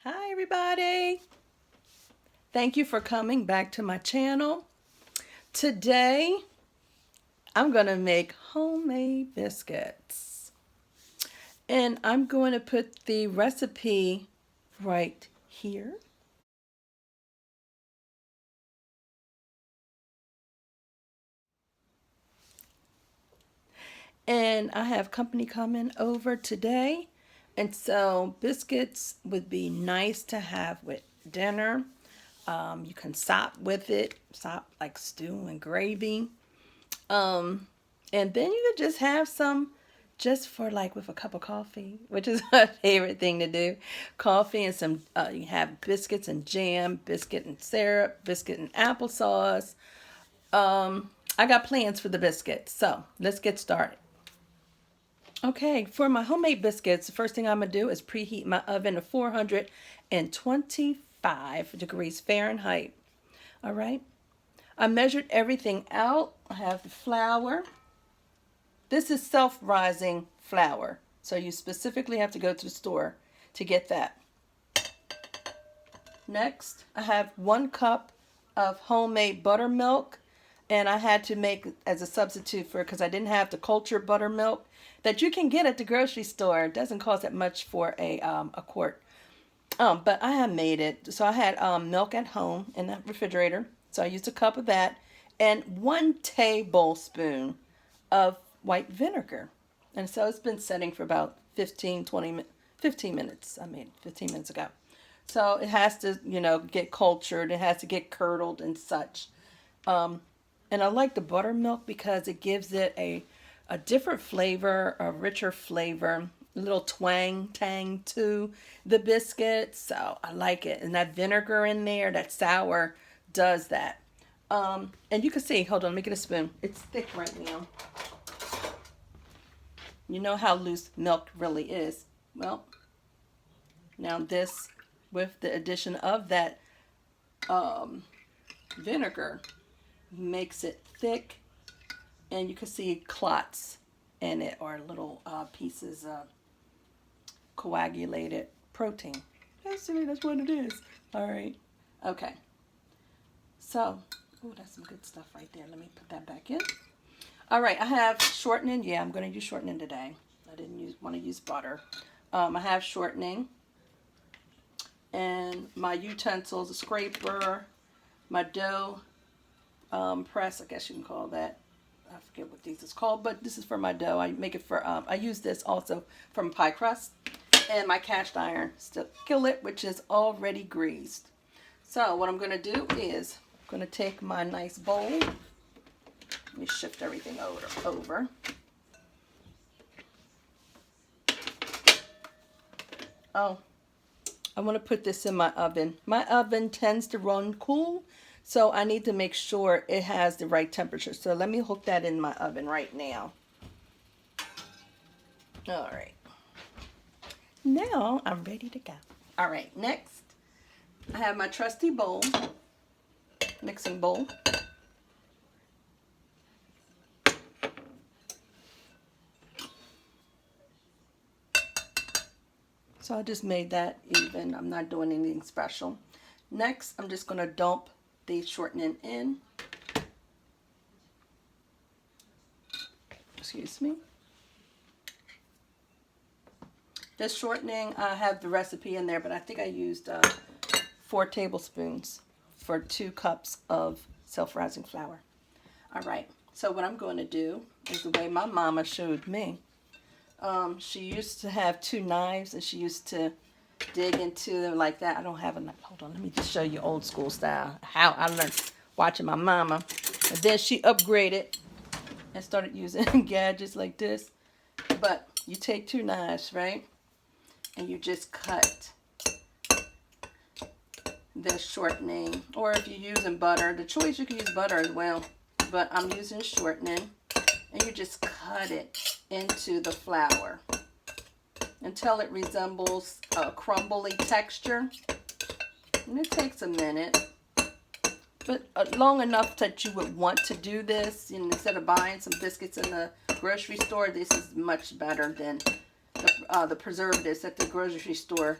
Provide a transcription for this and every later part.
Hi everybody. Thank you for coming back to my channel. Today I'm going to make homemade biscuits. And I'm going to put the recipe right here. And I have company coming over today. And so biscuits would be nice to have with dinner. You can sop with it, sop like stew and gravy. Um, and then you could just have some just for like with a cup of coffee, which is my favorite thing to do. Coffee and some, you have biscuits and jam, biscuit and syrup, biscuit and applesauce. I got plans for the biscuits, so let's get started. Okay, for my homemade biscuits, the first thing I'm going to do is preheat my oven to 425 degrees Fahrenheit. All right. I measured everything out. I have the flour. This is self-rising flour, so you specifically have to go to the store to get that. Next, I have 1 cup of homemade buttermilk, and I had to make as a substitute for, because I didn't have the cultured buttermilk that you can get at the grocery store. It doesn't cost that much for a quart. But I had made it. So I had milk at home in the refrigerator. So I used a cup of that and 1 tablespoon of white vinegar. And so it's been setting for about 15 minutes. I made 15 minutes ago. So it has to, get cultured. It has to get curdled and such. And I like the buttermilk because it gives it a different flavor, a richer flavor, a little tang to the biscuit. So I like it. And that vinegar in there, that sour, does that. And you can see, hold on, let me get a spoon. It's thick right now. You know how loose milk really is. Well, now this, with the addition of that vinegar, makes it thick. And you can see clots in it, or little pieces of coagulated protein. Basically, that's what it is. All right. Okay. So, oh, that's some good stuff right there. Let me put that back in. All right, I have shortening. Yeah, I'm going to use shortening today. I didn't want to use butter. I have shortening. And my utensils, a scraper, my dough press, I guess you can call that. I forget what these is called, but this is for my dough. I make it for, I use this also for my pie crust. And my cast iron skillet, which is already greased. So what I'm going to do is, I'm going to take my nice bowl. Let me shift everything over. Oh, I want to put this in my oven. My oven tends to run cool, so I need to make sure it has the right temperature. So let me hook that in my oven right now. All right. Now I'm ready to go. All right, next I have my trusty bowl, mixing bowl. So I just made that even. I'm not doing anything special. Next, I'm just going to dump the shortening in. Excuse me. This shortening, I have the recipe in there, but I think I used 4 tablespoons for 2 cups of self-rising flour. All right, so what I'm going to do is the way my mama showed me. She used to have 2 knives, and she used to dig into them like that. I don't have a knife. Hold on, let me just show you old school style, how I learned watching my mama. And then she upgraded and started using gadgets like this. But you take 2 knives, right? And you just cut the shortening. Or if you're using butter, the choice, you can use butter as well. But I'm using shortening. And you just cut it into the flour until it resembles a crumbly texture. And it takes a minute, but long enough that you would want to do this. And instead of buying some biscuits in the grocery store, this is much better than the preservatives at the grocery store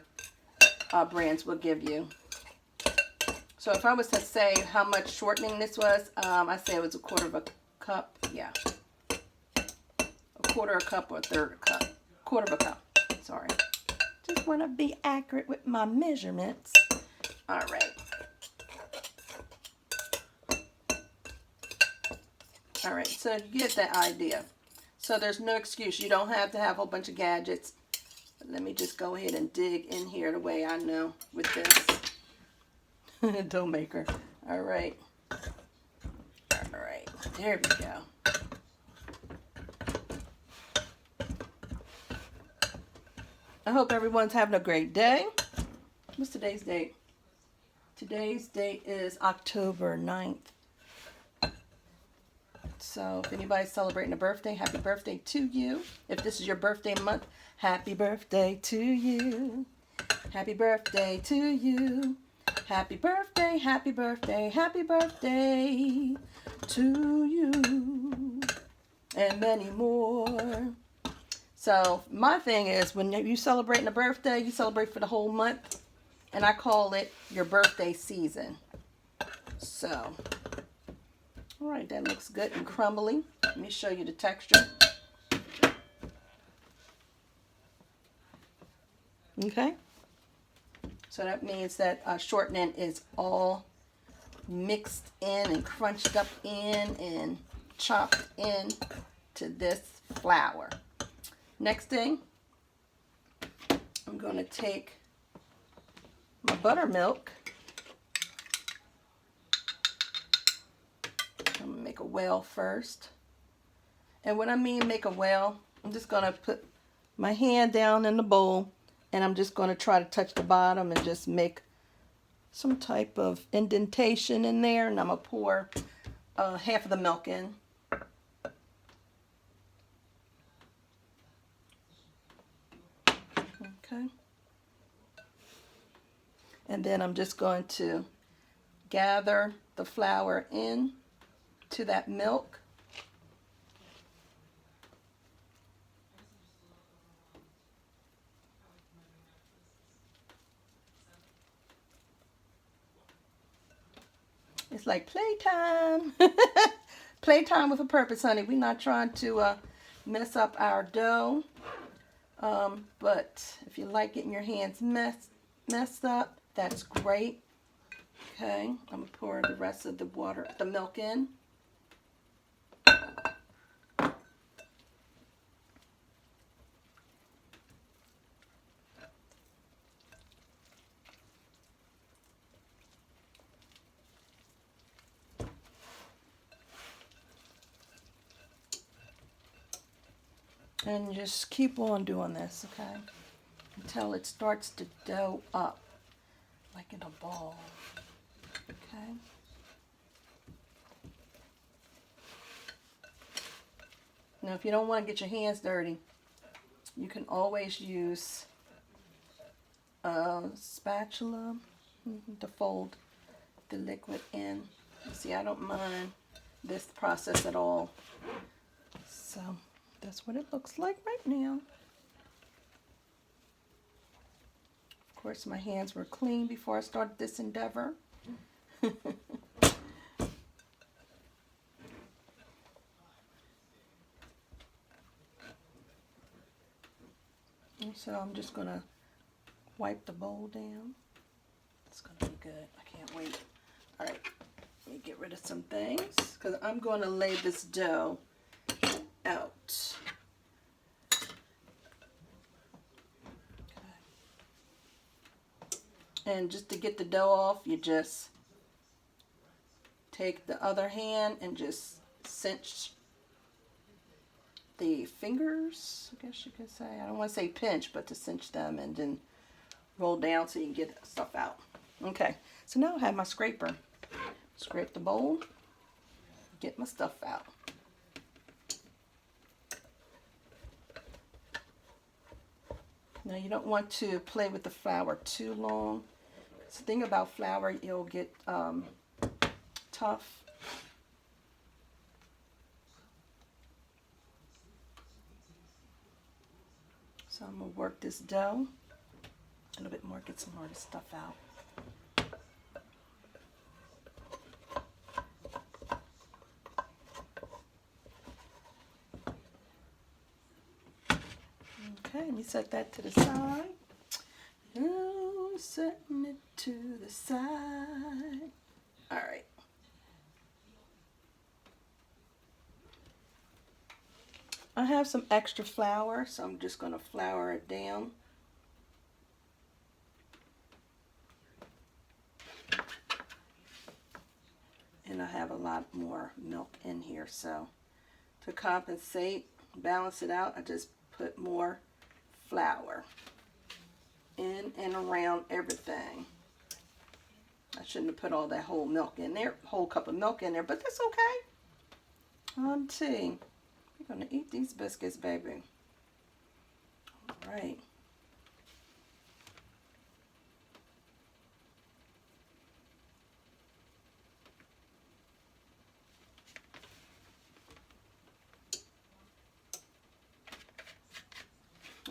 brands will give you. So if I was to say how much shortening this was, I say it was a quarter of a cup. Yeah. A quarter of a cup or a third of a cup. Quarter of a cup. Sorry. Just want to be accurate with my measurements. All right. All right, so you get that idea. So there's no excuse. You don't have to have a whole bunch of gadgets. But let me just go ahead and dig in here the way I know with this. Dough maker. All right. All right. There we go. I hope everyone's having a great day. What's today's date? Today's date is October 9th. So if anybody's celebrating a birthday, happy birthday to you. If this is your birthday month, happy birthday to you. Happy birthday to you. Happy birthday, happy birthday, happy birthday to you. And many more. So my thing is, when you celebrating a birthday, you celebrate for the whole month. And I call it your birthday season. So, all right, that looks good and crumbly. Let me show you the texture. Okay. So that means that shortening is all mixed in and crunched up in and chopped in to this flour. Next thing, I'm going to take my buttermilk. I'm going to make a well first. And when I mean make a well, I'm just going to put my hand down in the bowl and I'm just going to try to touch the bottom and just make some type of indentation in there. And I'm going to pour half of the milk in. Okay. And then I'm just going to gather the flour in to that milk. It's like playtime. Playtime with a purpose, honey. We're not trying to mess up our dough. But if you like getting your hands messed up, that's great. Okay, I'm going to pour the rest of the milk in. And just keep on doing this, okay? Until it starts to dough up, like in a ball, okay? Now, if you don't want to get your hands dirty, you can always use a spatula to fold the liquid in. See, I don't mind this process at all. So that's what it looks like right now. Of course, my hands were clean before I started this endeavor. And so I'm just going to wipe the bowl down. It's going to be good. I can't wait. All right, let me get rid of some things because I'm going to lay this dough out. And just to get the dough off, you just take the other hand and just cinch the fingers, I guess you could say. I don't want to say pinch, but to cinch them and then roll down so you can get stuff out. Okay, so now I have my scraper. Scrape the bowl, get my stuff out. Now you don't want to play with the flour too long. The thing about flour, it'll get tough. So I'm going to work this dough A little bit more, get some more of the stuff out. Okay, let me set that to the side. Oh, setting it to the side. All right. I have some extra flour, so I'm just going to flour it down. And I have a lot more milk in here, so to compensate, balance it out, I just put more flour in and around everything. I shouldn't have put all that whole milk in there, whole cup of milk in there, but that's okay. Auntie, we're going to eat these biscuits, baby. All right.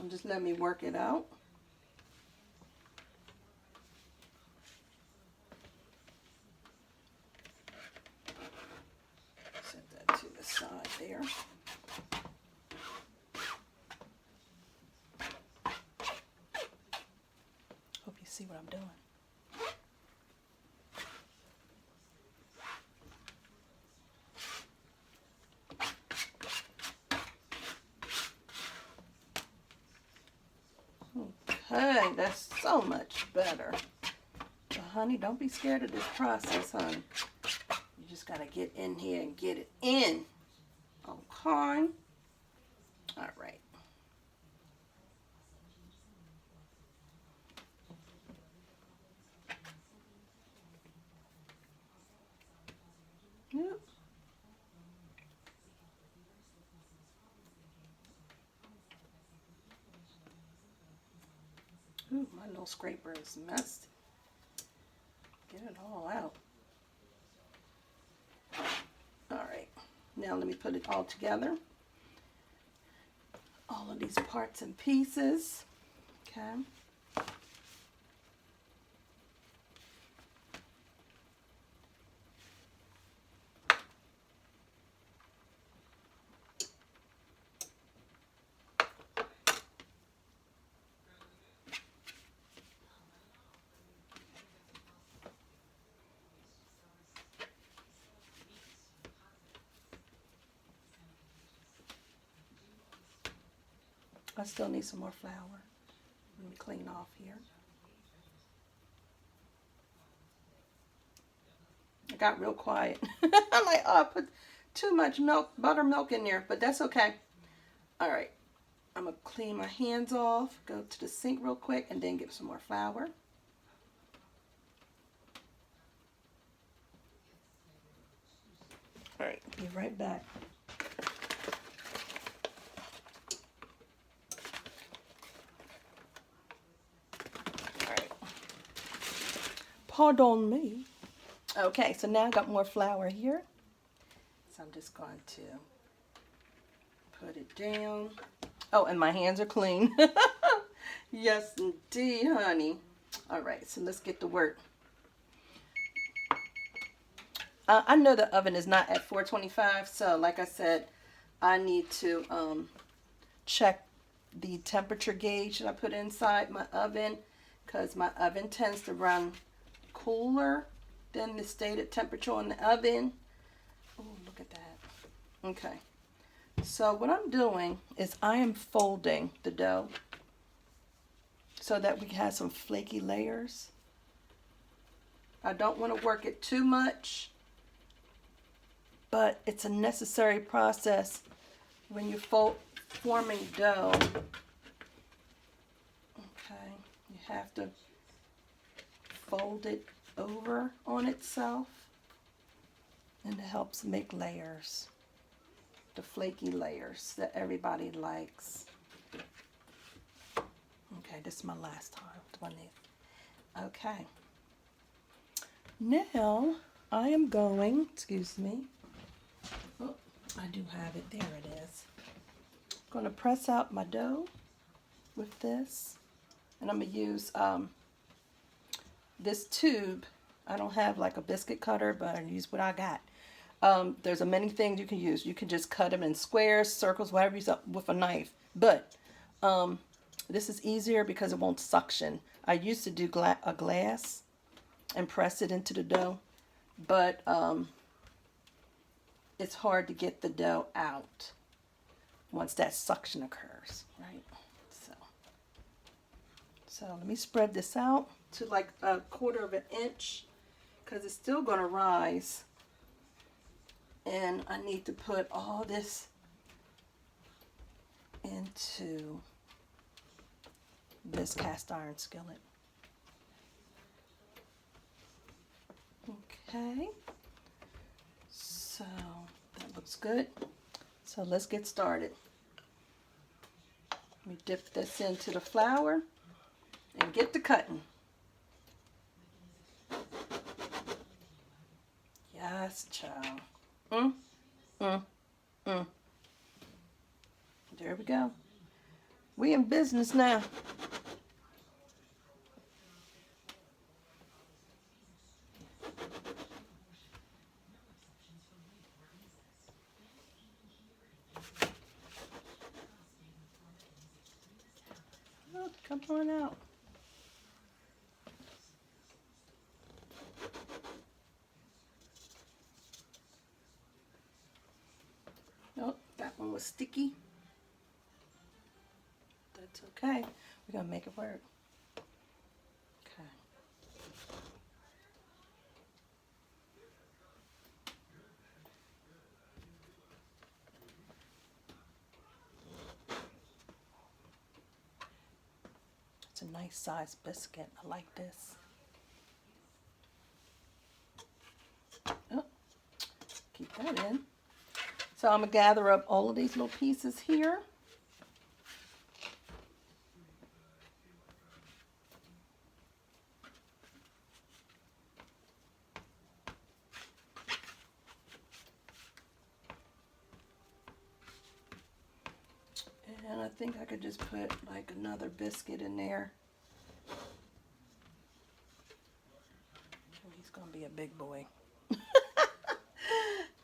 And just let me work it out. Set that to the side there. Hope you see what I'm doing. Okay, that's so much better. So, honey, don't be scared of this process, honey. You just got to get in here and get it in. Okay. All right. Yep. Ooh, my little scraper is messed. Get it all out. All right. Now let me put it all together. All of these parts and pieces. Okay. I still need some more flour. Let me clean off here. I got real quiet. I'm like, oh, I put too much milk, buttermilk in there, but that's okay. All right. I'm going to clean my hands off, go to the sink real quick, and then get some more flour. All right, be right back. All right. Pardon me. Okay, so now I got more flour here. So I'm just going to put it down. Oh, and my hands are clean. Yes, indeed, honey. All right, so let's get to work. I know the oven is not at 425, so like I said, I need to check the temperature gauge that I put inside my oven, because my oven tends to run cooler than the stated temperature in the oven. Oh, look at that. Okay. So what I'm doing is I am folding the dough so that we can have some flaky layers. I don't want to work it too much, but it's a necessary process when you're forming dough. Okay, you have to fold it over on itself, and it helps make layers, the flaky layers that everybody likes. Okay, this is my last time doing it. Okay, now I am going, excuse me, oh, I do have it, there it is. I'm going to press out my dough with this. And I'm going to use this tube. I don't have like a biscuit cutter, but I use what I got. There's a many things you can use. You can just cut them in squares, circles, whatever you use with a knife. But this is easier because it won't suction. I used to do a glass and press it into the dough, but it's hard to get the dough out once that suction occurs, right? So let me spread this out to like 1/4 of an inch because it's still going to rise. And I need to put all this into this cast iron skillet. Okay, so that looks good. So let's get started. Let me dip this into the flour and get to cutting. Yes, child. There we go. We in business now. Oh, come on out. Oh, that one was sticky. That's okay. We're going to make it work. Okay. It's a nice size biscuit. I like this. Oh, keep that in. So I'm going to gather up all of these little pieces here. And I think I could just put like another biscuit in there. He's going to be a big boy.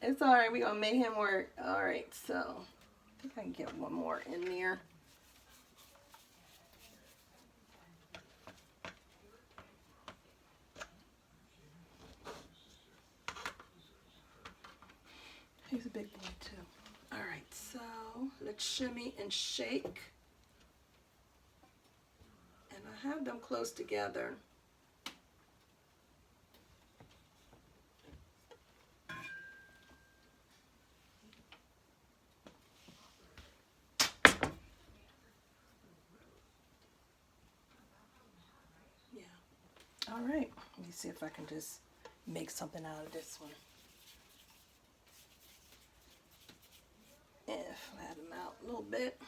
It's alright, we're going to make him work. Alright, so I think I can get one more in there. He's a big boy too. Alright, so let's shimmy and shake. And I have them close together. All right, let me see if I can just make something out of this one. And flatten them out a little bit.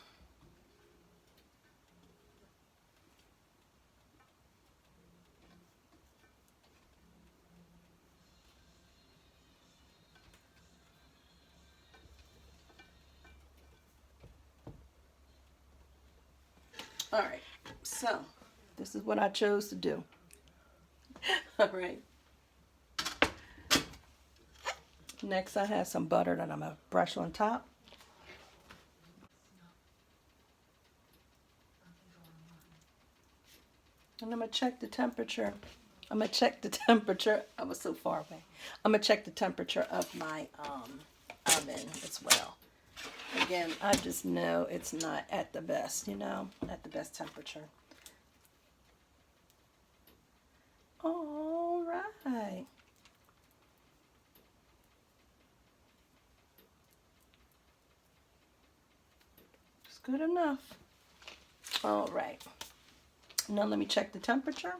All right, so this is what I chose to do. All right. Next, I have some butter that I'm going to brush on top. And I'm going to check the temperature. I'm going to check the temperature. I was so far away. I'm going to check the temperature of my oven as well. Again, I just know it's not at the best, at the best temperature. All right. It's good enough. All right. Now let me check the temperature.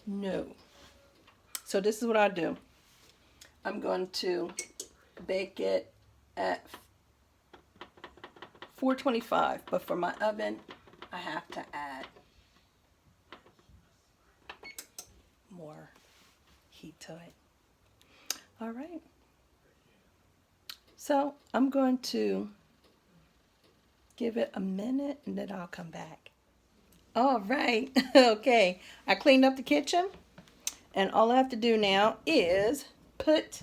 No. So this is what I do. I'm going to bake it at 425, but for my oven, I have to add heat to it. All right. So I'm going to give it a minute and then I'll come back. All right. Okay. I cleaned up the kitchen and all I have to do now is put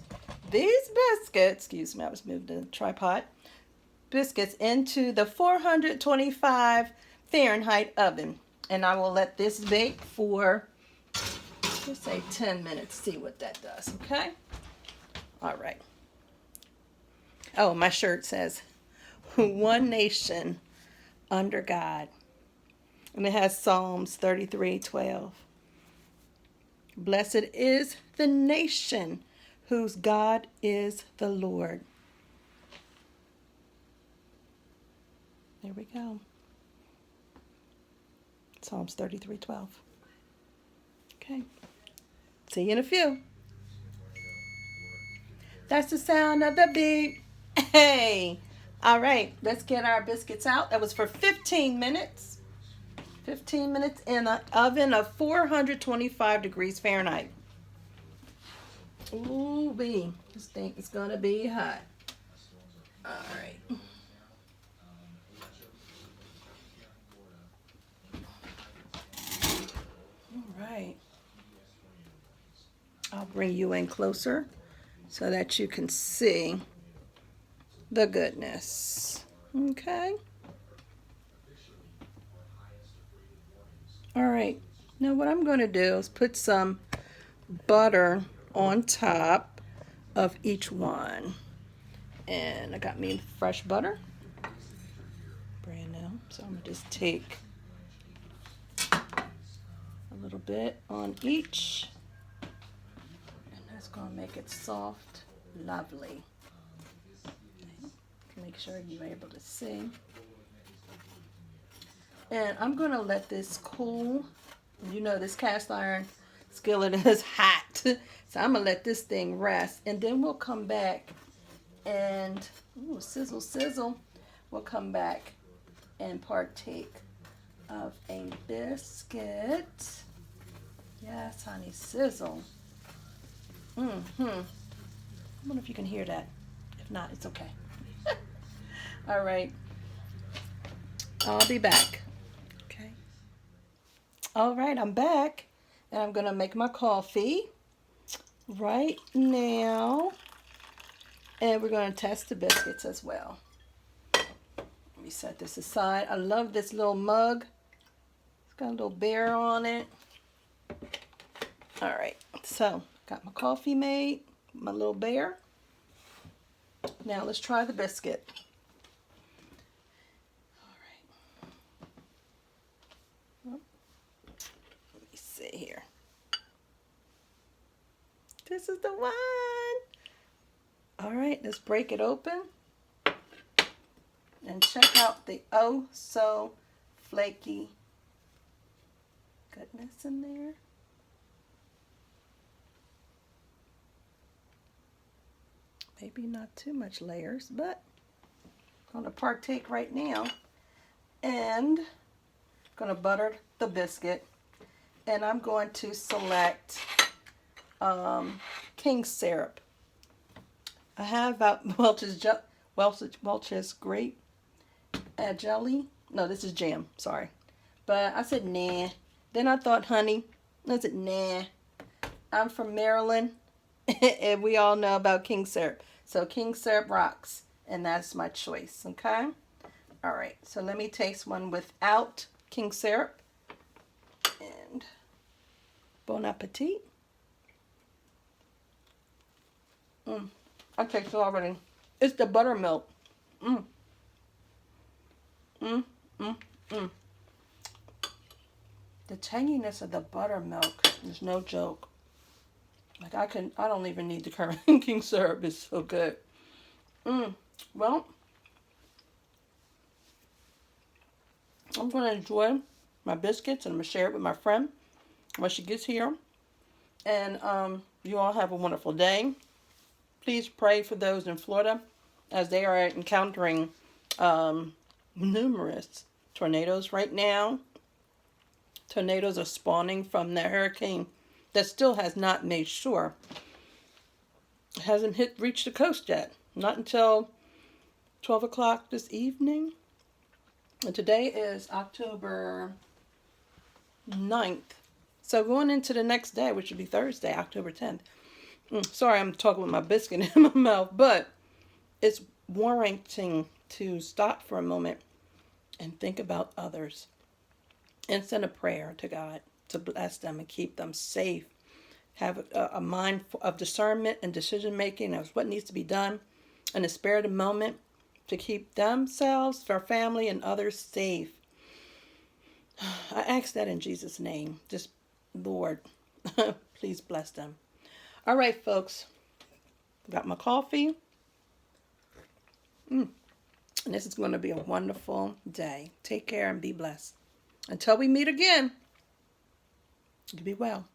these biscuits, excuse me, I was moving the tripod, biscuits into the 425 Fahrenheit oven. And I will let this bake for, let's say 10 minutes, see what that does, okay? All right. Oh, my shirt says, One Nation Under God. And it has Psalms 33:12. Blessed is the nation whose God is the Lord. There we go. Psalms 33:12. Okay. See you in a few. That's the sound of the beep. Hey. All right. Let's get our biscuits out. That was for 15 minutes. 15 minutes in an oven of 425 degrees Fahrenheit. Ooh, wee. This thing is going to be hot. All right. All right. I'll bring you in closer so that you can see the goodness. Okay. All right. Now what I'm going to do is put some butter on top of each one. And I got me fresh butter. Brand new. So I'm going to just take a little bit on each. And that's going to make it soft, lovely. Okay. Make sure you're able to see. And I'm going to let this cool. You know this cast iron skillet is hot. So I'm going to let this thing rest. And then we'll come back and, ooh, sizzle, sizzle. We'll come back and partake of a biscuit. Yes, honey, sizzle. I wonder if you can hear that. If not, it's okay. All right. I'll be back. Okay. All right, I'm back. And I'm going to make my coffee right now. And we're going to test the biscuits as well. Let me set this aside. I love this little mug. It's got a little bear on it. All right, so got my coffee made, my little bear. Now let's try the biscuit. All right. Let me see here. This is the one. All right, let's break it open. And check out the oh so flaky goodness in there. Maybe not too much layers, but I'm going to partake right now. And I'm going to butter the biscuit. And I'm going to select King syrup. I have Welch's grape jelly. No, this is jam. Sorry. But I said nah. Then I thought honey. I said nah. I'm from Maryland. And we all know about King syrup. So King syrup rocks. And that's my choice. Okay? All right. So let me taste one without King syrup. And bon appetit. I taste it already. It's the buttermilk. The tanginess of the buttermilk is no joke. Like I don't even need the current King syrup. It's so good. Well, I'm going to enjoy my biscuits and I'm going to share it with my friend when she gets here. And you all have a wonderful day. Please pray for those in Florida as they are encountering numerous tornadoes right now. Tornadoes are spawning from the hurricane that still has not made sure. It hasn't reached the coast yet. Not until 12 o'clock this evening. And today is October 9th. So going into the next day, which would be Thursday, October 10th. Sorry, I'm talking with my biscuit in my mouth, but it's warranting to stop for a moment and think about others and send a prayer to God to bless them and keep them safe. Have a mind of discernment and decision making of what needs to be done in the spare of the moment to keep themselves, their family, and others safe. I ask that in Jesus' name. Just, Lord, please bless them. All right, folks. Got my coffee. And this is going to be a wonderful day. Take care and be blessed. Until we meet again, you be well.